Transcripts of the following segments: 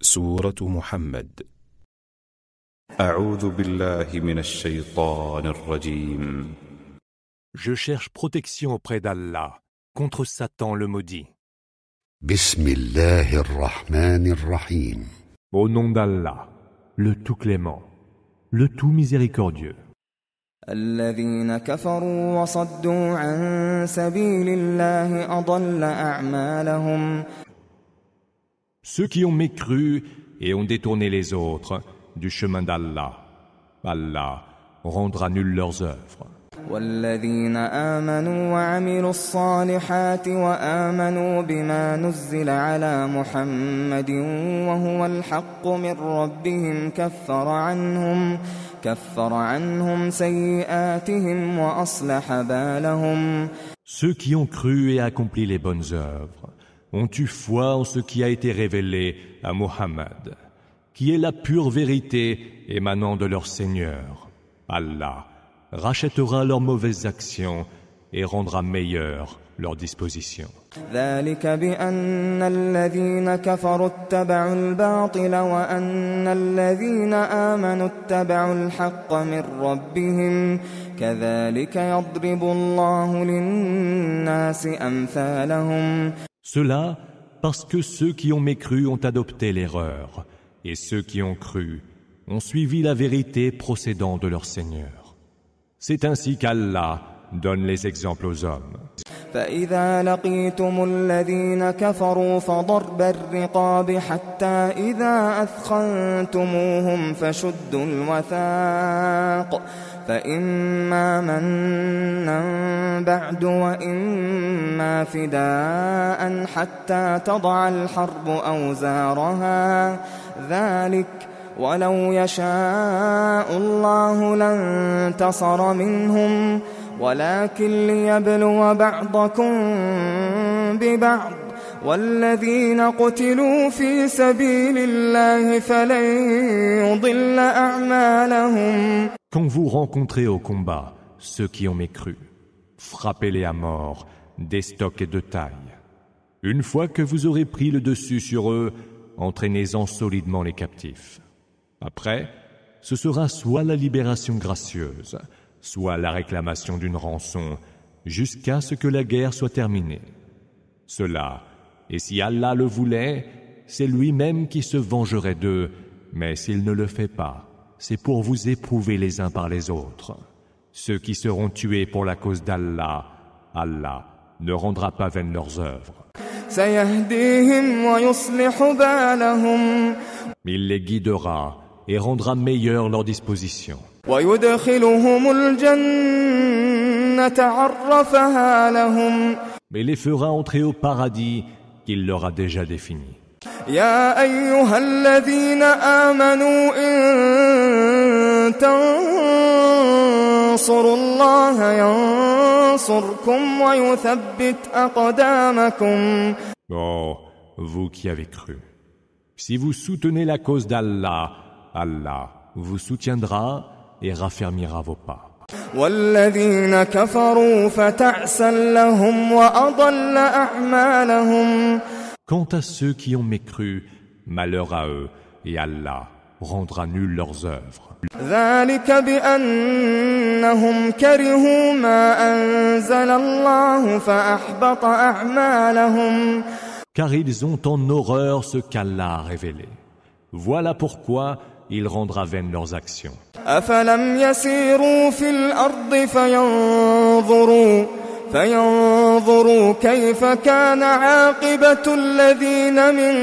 سورة محمد. أعوذ بالله من الشيطان الرجيم. Je cherche protection auprès d'Allah contre Satan le maudit. بسم الله الرحمن الرحيم. Au nom d'Allah, le tout clément, le tout miséricordieux. الذين كفروا وصدوا عن سبيل الله أضل أعمالهم. Ceux qui ont mécru et ont détourné les autres du chemin d'Allah, Allah rendra nulles leurs œuvres. والذين آمنوا وعملوا الصالحات وآمنوا بما نزل على محمد وهو الحق من ربهم كفر عنهم سيئاتهم وأصلح بالهم. Ceux qui ont cru et accompli les bonnes œuvres ont eu foi en ce qui a été révélé à Muhammad, qui est la pure vérité émanant de leur Seigneur. Allah rachètera leurs mauvaises actions et rendra meilleures leurs dispositions. ذلك بأن الذين كفروا اتبعوا الباطل وأن الذين آمنوا اتبعوا الحق من ربهم كذلك يضرب الله للناس أمثالهم. Cela parce que ceux qui ont mécru ont adopté l'erreur et ceux qui ont cru ont suivi la vérité procédant de leur Seigneur. C'est ainsi qu'Allah donne les exemples aux hommes. فإذا لقيتم الذين كفروا فضرب الرقاب حتى إذا أثخنتموهم فشدوا الوثاق فإما منا بعد وإما فداء حتى تضع الحرب أوزارها ذلك ولو يشاء الله لانتصر منهم ولكن ليبلو بعضكم ببعض والذين قتلوا في سبيل الله فلن يضل أعمالهم. Quand vous rencontrez au combat ceux qui ont mécru, frappez-les à mort d'estoc et de taille. Une fois que vous aurez pris le dessus sur eux, entraînez-en solidement les captifs. Après, ce sera soit la libération gracieuse, soit la réclamation d'une rançon, jusqu'à ce que la guerre soit terminée. Cela, et si Allah le voulait, c'est lui-même qui se vengerait d'eux, mais s'il ne le fait pas, c'est pour vous éprouver les uns par les autres. Ceux qui seront tués pour la cause d'Allah, Allah ne rendra pas vaines leurs œuvres. Il les guidera et rendra meilleures leurs dispositions. Mais les fera entrer au paradis qu'il leur a déjà défini. يا أيها الذين آمنوا إن تنصروا الله ينصركم ويثبت أقدامكم. Oh, vous qui avez cru, si vous soutenez la cause d'Allah, Allah vous soutiendra et raffermira vos pas. والذين كفروا فتعسا لهم وأضل أعمالهم. Quant à ceux qui ont mécru, malheur à eux, et Allah rendra nulles leurs œuvres. ذلك بأنهم كرهوا ما أنزل الله فأحبط أعمالهم. Car ils ont en horreur ce qu'Allah a révélé. Voilà pourquoi il rendra vaines leurs actions. أفلم يسيروا في الأرض فينظروا كيف كان عاقبة الذين من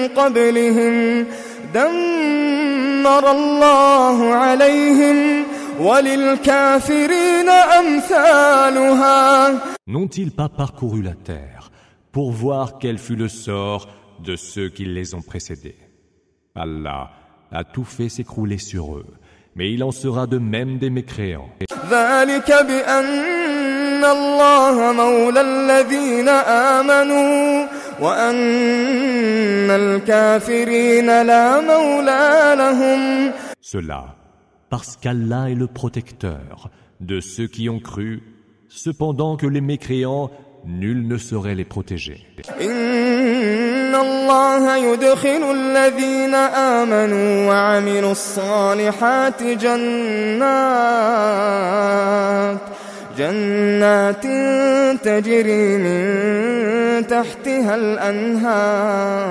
قبلهم دمر الله عليهم وللكافرين أمثالها. N'ont-ils pas parcouru la terre pour voir quel fut le sort de ceux qui les ont précédés? Allah a tout fait s'écrouler sur eux, mais il en sera de même des mécréants. ذلك بأن الله مولى الذين آمنوا وأن الكافرين لا مولى لهم. Cela, parce qu'Allah est le protecteur de ceux qui ont cru, cependant que les mécréants nul ne saurait les protéger. إن الله يدخل الذين آمنوا وعملوا الصالحات جنات تجري من تحتها الأنهار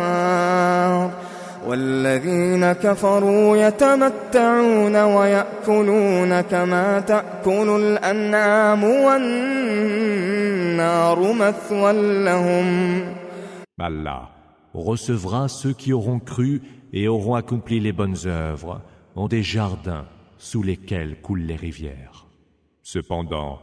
والذين كفروا يتمتعون ويأكلون كما تأكل الأنعام والنار مثوى لهم. Allah recevra ceux qui auront cru et auront accompli les bonnes œuvres en des jardins sous lesquels coulent les rivières. Cependant,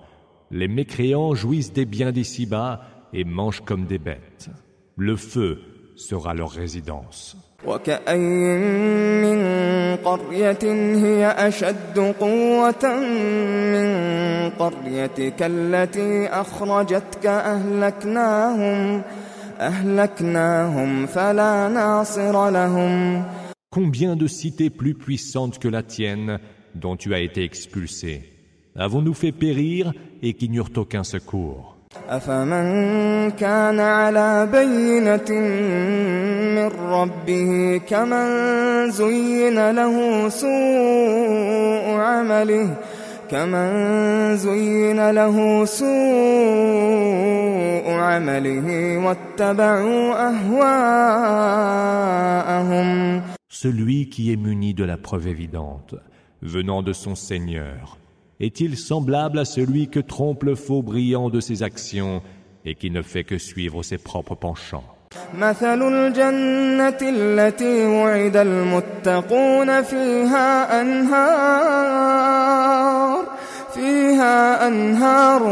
les mécréants jouissent des biens d'ici-bas et mangent comme des bêtes. Le feu sera leur résidence. وكأين من قرية هي أشد قوة من قريتك التي أخرجتك أهلكناهم فلا ناصر لهم. Combien de cités plus puissantes que la tienne, dont tu as été expulsé, avons-nous fait périr et qui n'eurent aucun secours? أفمن كان على بينة من ربه كمن زين له سوء عمله واتبعوا أهواءهم. Celui qui est muni de la preuve évidente, venant de son Seigneur, est-il semblable à celui que trompe le faux brillant de ses actions et qui ne fait que suivre ses propres penchants? مثل الجنة التي وعد المتقون فيها أنهار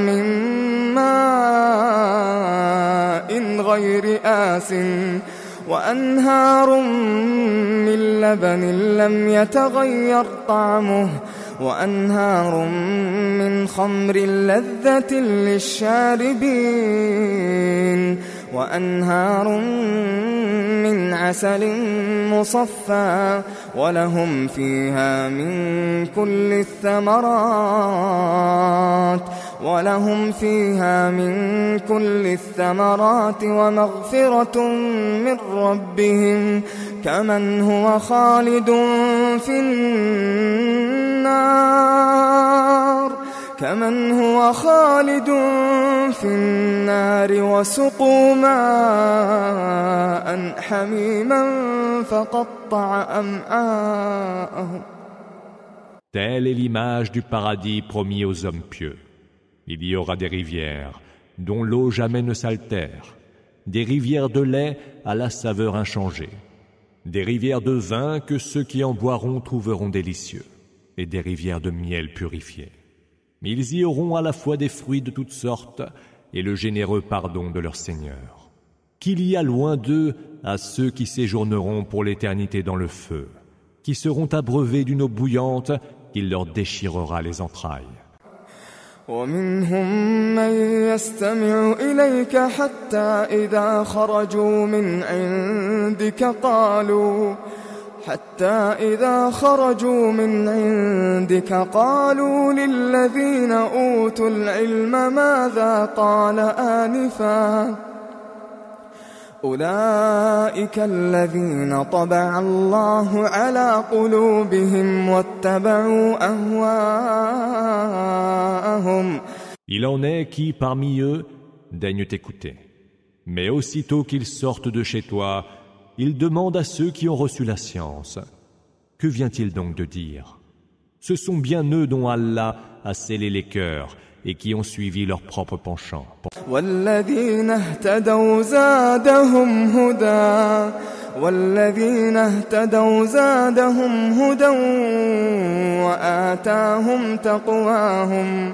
من ماء غير آسٍ وأنهار من لبن لم يتغير طعمه وأنهار من خمر لذة للشاربين وأنهار من عسل مصفى ولهم فيها من كل الثمرات ومغفرة من ربهم كمن هو خالد في النار وسقوا ماء حميما فقطع أمعاءهم. Telle est l'image du paradis promis aux hommes pieux. Il y aura des rivières dont l'eau jamais ne s'altère, des rivières de lait à la saveur inchangée, des rivières de vin que ceux qui en boiront trouveront délicieux, et des rivières de miel purifié. Ils y auront à la fois des fruits de toutes sortes et le généreux pardon de leur Seigneur. Qu'il y a loin d'eux à ceux qui séjourneront pour l'éternité dans le feu, qui seront abreuvés d'une eau bouillante qui leur déchirera les entrailles. ومنهم من يستمع إليك حتى إذا خرجوا من عندك قالوا للذين أوتوا العلم ماذا قال آنفا أولئك الذين طبع الله على قلوبهم واتبعوا أهواءهم. Il en est qui, parmi eux, daignent t'écouter. Mais aussitôt qu'ils sortent de chez toi, ils demandent à ceux qui ont reçu la science: que vient-il donc de dire? Ce sont bien eux dont Allah a scellé les cœurs et qui ont suivi leur propre penchant. والذين اهتدوا زادهم هدى وآتاهم تقواهم.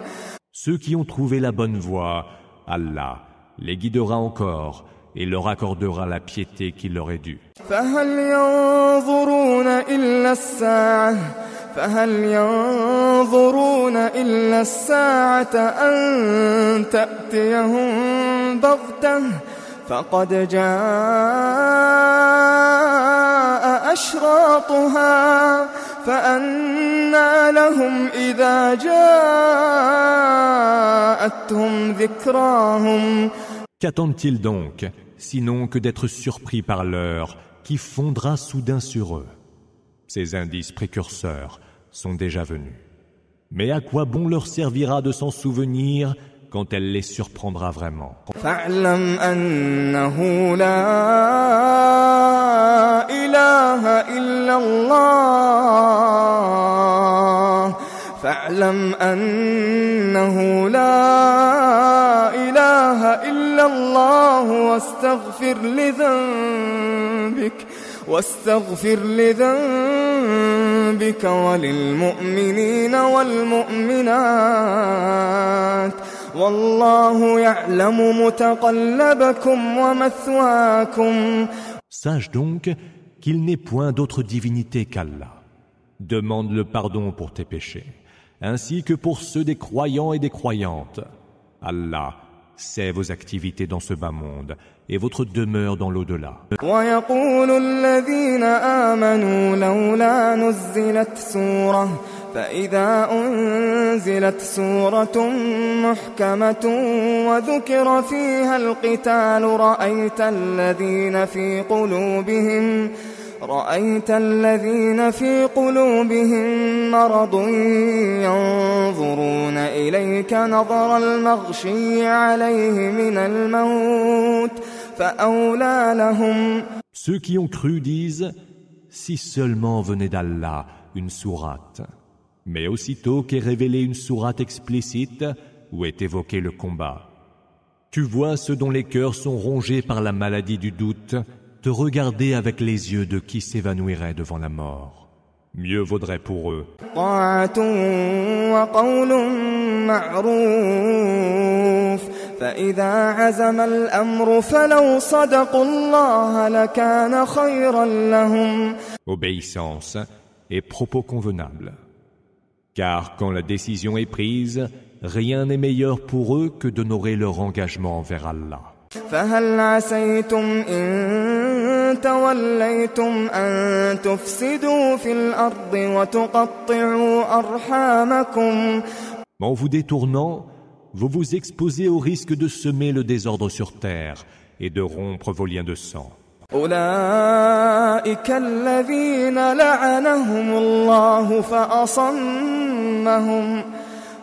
Ceux qui ont trouvé la bonne voie, Allah les guidera encore et leur accordera la piété qui leur est due. فهل ينظرون إلا الساعة أن تأتيهم بغتة فقد جاء فأنى لهم إذا جاءتهم ذكراهم. Qu'attendent-ils donc, sinon que d'être surpris par l'heure qui fondra soudain sur eux? Ces indices précurseurs sont déjà venus. Mais à quoi bon leur servira de s'en souvenir quand elle les surprendra vraiment? فاعلم أنه لا إله إلا الله. فاعلم أنه لا إله إلا الله واستغفر لذنبك وللمؤمنين والمؤمنات والله يعلم متقلبكم ومثواكم. Sache donc qu'il n'est point d'autre divinité qu'Allah. Demande le pardon pour tes péchés, ainsi que pour ceux des croyants et des croyantes. Allah sait vos activités dans ce bas monde et votre demeure dans l'au-delà. ويقول الذين آمنوا لولا نزلت سورة فإذا أنزلت سورة محكمة وذكر فيها القتال رأيت الذين في قلوبهم مرض ينظرون إليك نظر المغشي عليه من الموت فأولى لهم. Ceux qui ont cru disent, si seulement venait d'Allah une sourate. Mais aussitôt qu'est révélée une sourate explicite où est évoqué le combat, tu vois ceux dont les cœurs sont rongés par la maladie du doute te regarder avec les yeux de qui s'évanouirait devant la mort. Mieux vaudrait pour eux obéissance et propos convenables. Car quand la décision est prise, rien n'est meilleur pour eux que d'honorer leur engagement envers Allah. فهل عسيتم إن توليتم أن تفسدوا في الأرض وتقطعوا أرحامكم. En vous détournant, vous vous exposez au risque de semer le désordre sur terre et de rompre vos liens de sang. أولئك الذين لعنهم الله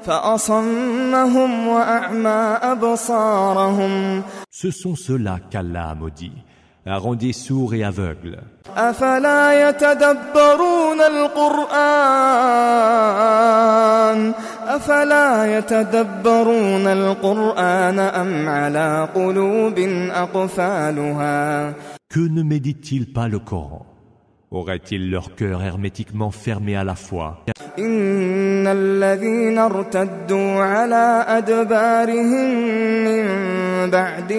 فأصمهم وأعمى أبصارهم. Ce sont ceux-là qu'Allah a maudits, a rendus sourds et aveugles. أفلا يتدبرون القرآن أم على قلوب أقفالها. Que ne méditent-ils pas le Coran? Auraient-ils leur cœur hermétiquement fermé à la foi? إن الذين ارتدوا على أدبارهم من بعد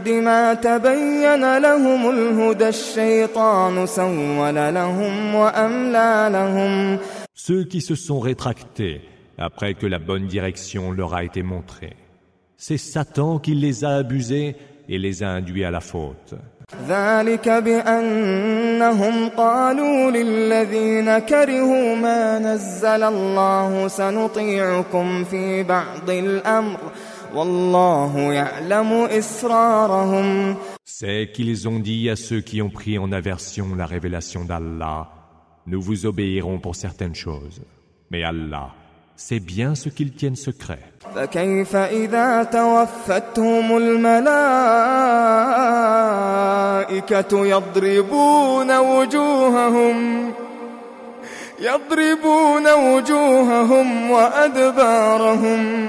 ما تبين لهم الهدى الشيطان سول لهم وأملى لهم. Ceux qui se sont rétractés après que la bonne direction leur a été montrée, c'est Satan qui les a abusés et les a induits à la faute. ذلك بأنهم قالوا للذين كرهوا ما نزل الله سنطيعكم في بعض الأمر والله يعلم إسرارهم. C'est qu'ils ont dit à ceux qui ont pris en aversion la révélation d'Allah, nous vous obéirons pour certaines choses, mais Allah sait bien ce qu'ils tiennent secret. فكيف إذا توفتهم الملائكة يضربون وجوههم وأدبارهم.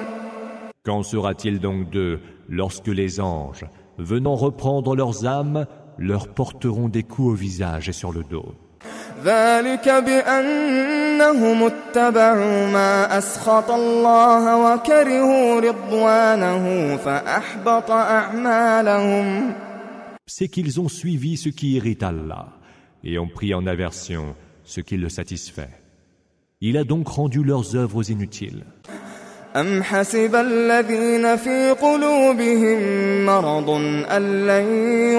Qu'en sera-t-il donc d'eux lorsque les anges, venant reprendre leurs âmes, leur porteront des coups au visage et sur le dos? ذلك بأنهم اتبعوا ما أسخط الله وكرهوا رضوانه فأحبط أعمالهم. C'est qu'ils ont suivi ce qui irrite Allah et ont pris en aversion ce qui le satisfait. Il a donc rendu leurs œuvres inutiles. أم حسب الذين في قلوبهم مرض أن لن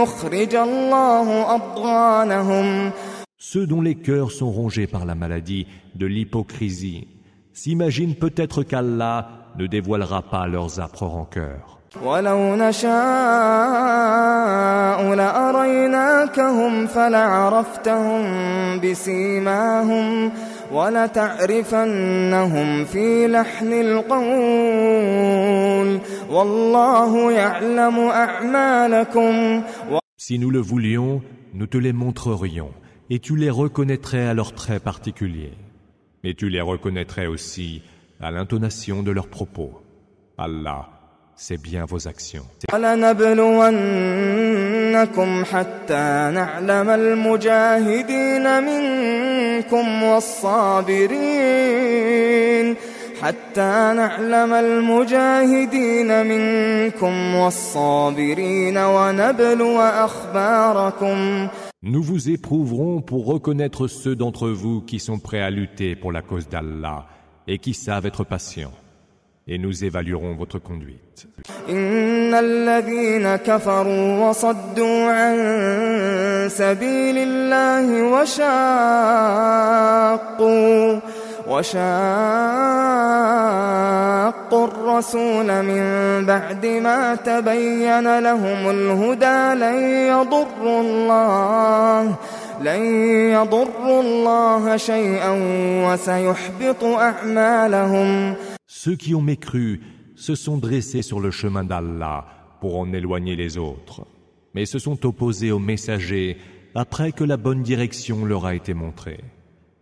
يخرج الله أضغانهم. Ceux dont les cœurs sont rongés par la maladie de l'hypocrisie s'imaginent peut-être qu'Allah ne dévoilera pas leurs âpres rancœurs. ولو نشاء لأريناكهم فلعرفتهم بسيماهم ولتعرفنهم في لحن القول والله يعلم أعمالكم. Si nous le voulions, nous te les montrerions et tu les reconnaîtrais à leurs traits particuliers. Mais tu les reconnaîtrais aussi à l'intonation de leurs propos. Allah sait bien vos actions. وَلَنَبْلُوَنَّكُمْ حَتَّى نَعْلَمَ الْمُجَاهِدِينَ مِنكُمْ وَالصَّابِرِينَ وَنَبْلُوَ أَخْبَارَكُمْ. Nous vous éprouverons pour reconnaître ceux d'entre vous qui sont prêts à lutter pour la cause d'Allah et qui savent être patients. Et nous évaluerons votre conduite. إن الذين كفروا وصدوا عن سبيل الله وشاقوا الرسول من بعد ما تبين لهم الهدى لن يضروا الله شيئا وسيحبط أعمالهم. Ceux qui ont mécru se sont dressés sur le chemin d'Allah pour en éloigner les autres, mais se sont opposés aux messagers après que la bonne direction leur a été montrée.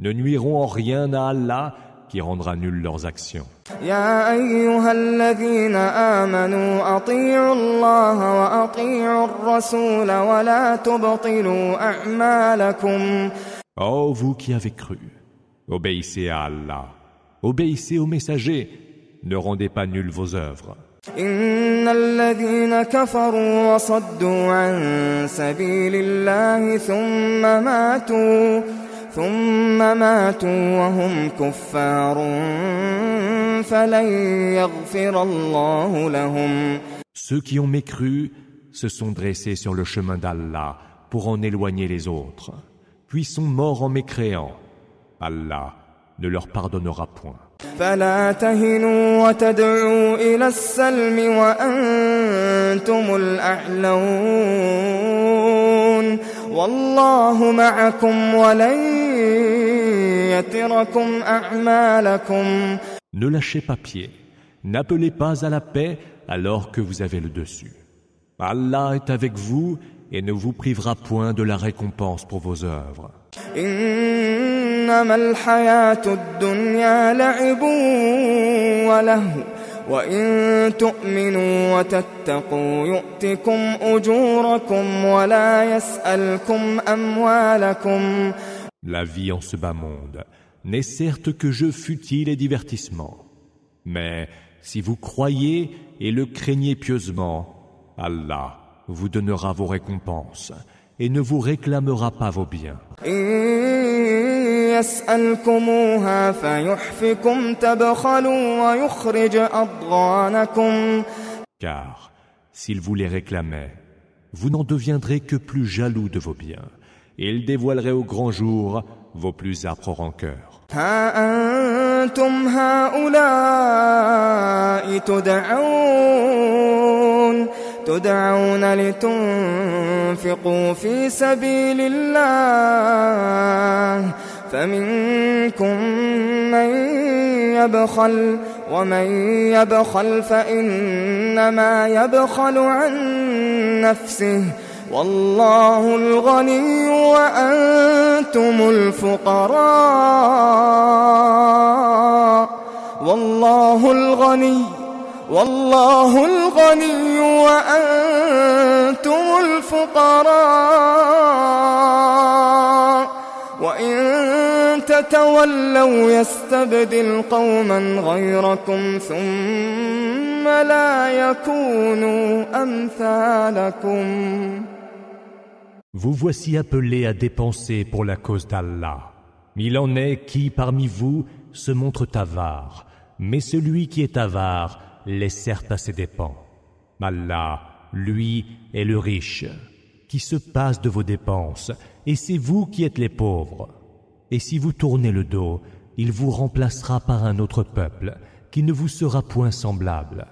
Ne nuiront en rien à Allah qui rendra nulles leurs actions. يا أيها الذين آمنوا أطيعوا الله وأطيعوا الرسول ولا تبطلوا أعمالكم. Ô vous qui avez cru, obéissez à Allah, obéissez aux messagers, ne rendez pas nulles vos œuvres. إن الذين كفروا وصدوا عن سبيل الله ثم ماتوا وهم كفار فلن يغفر الله لهم. Ceux qui ont mécru se sont dressés sur le chemin d'Allah pour en éloigner les autres, puis sont morts en mécréant. Allah ne leur pardonnera point. فلا تهنوا وتدعوا إلى السلم وأنتم الأعلون والله معكم ولن يتركم أعمالكم. Ne lâchez pas pied, n'appelez pas à la paix alors que vous avez le dessus. Allah est avec vous et ne vous privera point de la récompense pour vos œuvres. إنما الحياة الدنيا لعب ولهو وإن تؤمنوا وتتقوا يؤتكم أجوركم ولا يسألكم أموالكم. La vie en ce bas monde n'est certes que jeu futile et divertissement. Mais si vous croyez et le craignez pieusement, Allah vous donnera vos récompenses et ne vous réclamera pas vos biens. يسألكموها فيحفكم تبخلوا ويخرج أضغانكم. Car s'il vous les réclamait, vous n'en deviendrez que plus jaloux de vos biens, et il dévoilerait au grand jour vos plus âpres rancœurs. ها أنتم هؤلاء تدعون لتنفقوا في سبيل الله فمنكم من يبخل ومن يبخل فإنما يبخل عن نفسه والله الغني وأنتم الفقراء والله الغني وأنتم الفقراء وإن تتولوا يستبدل قوما غيركم ثم لا يكونوا أمثالكم. Vous voici appelés à dépenser pour la cause d'Allah. Il en est qui, parmi vous, se montrent avares, mais celui qui est avare les sert à ses dépens. Allah, lui, est le riche, qui se passe de vos dépenses, et c'est vous qui êtes les pauvres. Et si vous tournez le dos, il vous remplacera par un autre peuple, qui ne vous sera point semblable.